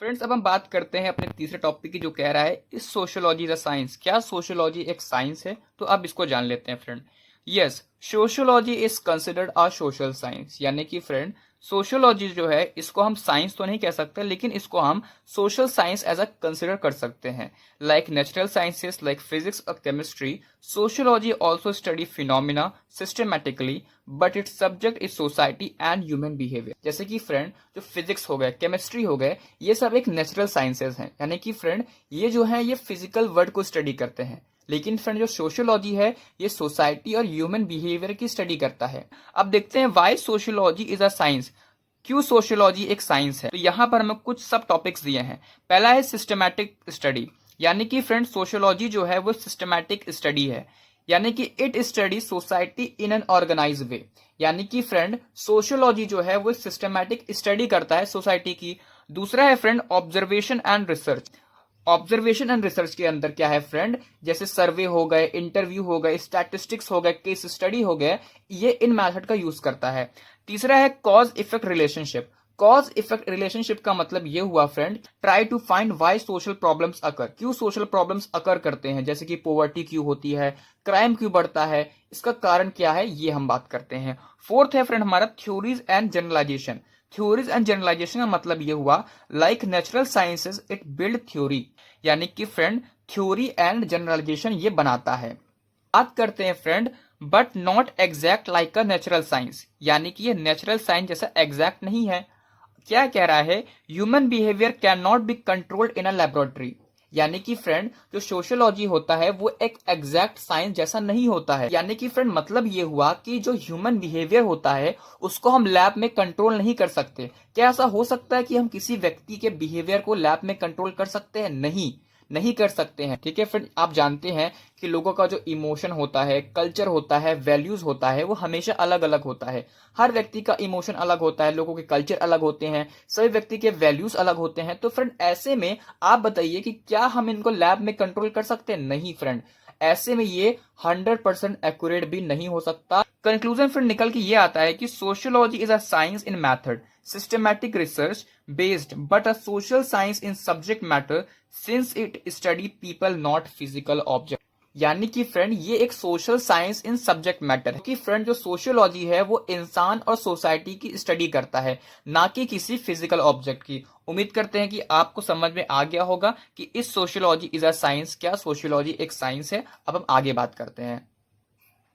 Friends, अब हम बात करते हैं अपने तीसरे टॉपिक की, जो कह रहा है इस सोशियोलॉजी द साइंस। क्या सोशियोलॉजी एक साइंस है? तो अब इसको जान लेते हैं friend. Yes, sociology is considered a social science. यानी कि फ्रेंड, सोशियोलॉजी जो है इसको हम साइंस तो नहीं कह सकते, लेकिन इसको हम social science as a consider कर सकते हैं। Like natural sciences like physics और chemistry, sociology also study phenomena systematically, but it's subject is society and human behaviour. जैसे कि फ्रेंड, जो फिजिक्स हो गए, केमिस्ट्री हो गए, ये सब एक नेचुरल साइंसेज हैं। यानी कि फ्रेंड, ये जो है ये फिजिकल वर्ल्ड को स्टडी करते हैं। लेकिन फ्रेंड, जो सोशियोलॉजी है ये सोसाइटी और ह्यूमन बिहेवियर की स्टडी करता है। अब देखते हैं why sociology is a science. क्यों सोशियोलॉजी एक साइंस है? तो यहाँ पर हमें कुछ सब टॉपिक्स दिए हैं। पहला है सिस्टमैटिक स्टडी। यानी कि फ्रेंड, सोशियोलॉजी जो है वो सिस्टमैटिक स्टडी है। यानी कि it study society in an organize way. यानी कि फ्रेंड, सोशियोलॉजी जो है वो सिस्टमैटिक स्टडी करता है सोसाइटी की। दूसरा है friend observation and research. Observation and research के अंदर क्या है फ्रेंड, जैसे सर्वे हो गए, इंटरव्यू हो गए, स्टैटिस्टिक्स हो गए, केस स्टडी हो गए, ये इन मेथड का यूज करता है। तीसरा है cause effect relationship. Cause effect relationship का मतलब ये हुआ friend, try to find why social problems occur. क्यों सोशल प्रॉब्लम्स अकर करते हैं, जैसे कि पॉवर्टी क्यों होती है, क्राइम क्यों बढ़ता है, इसका कारण क्या है, ये हम बात करते हैं। फोर्थ है फ्रेंड हमारा theories and generalization. Theories and generalization का मतलब ये हुआ, like natural sciences it build theory. यानी कि फ्रेंड, थ्योरी एंड जनरलाइजेशन ये बनाता है। बात करते हैं friend, but not exact like a natural science. यानी कि ये नेचुरल साइंस जैसा एग्जैक्ट नहीं है। क्या कह रहा है, human behaviour can not be controlled in a laboratory. यानी कि फ्रेंड, जो सोशियोलॉजी होता है वो एक एग्जैक्ट साइंस जैसा नहीं होता है। यानी कि फ्रेंड, मतलब ये हुआ कि जो ह्यूमन बिहेवियर होता है उसको हम लैब में कंट्रोल नहीं कर सकते। क्या ऐसा हो सकता है कि हम किसी व्यक्ति के बिहेवियर को लैब में कंट्रोल कर सकते हैं? नहीं, नहीं कर सकते हैं। ठीक है फ्रेंड, आप जानते हैं कि लोगों का जो इमोशन होता है, कल्चर होता है, वैल्यूज होता है, वो हमेशा अलग अलग होता है। हर व्यक्ति का इमोशन अलग होता है, लोगों के कल्चर अलग होते हैं, सभी व्यक्ति के वैल्यूज अलग होते हैं। तो फ्रेंड, ऐसे में आप बताइए कि क्या हम इनको लैब में कंट्रोल कर सकते हैं? नहीं फ्रेंड, ऐसे में ये 100% एक्यूरेट भी नहीं हो सकता। कंक्लूजन फिर निकल के ये आता है कि sociology is a science in method, systematic research based, but a social science in subject matter, since it study people not physical object. यानी कि फ्रेंड, ये एक सोशल साइंस इन सब्जेक्ट मैटर है कि फ्रेंड, जो सोशियोलॉजी है वो इंसान और सोसाइटी की स्टडी करता है, ना कि किसी फिजिकल ऑब्जेक्ट की। उम्मीद करते हैं कि आपको समझ में आ गया होगा कि इस सोशियोलॉजी इज अ साइंस, क्या सोशियोलॉजी एक साइंस है। अब हम आगे बात करते हैं।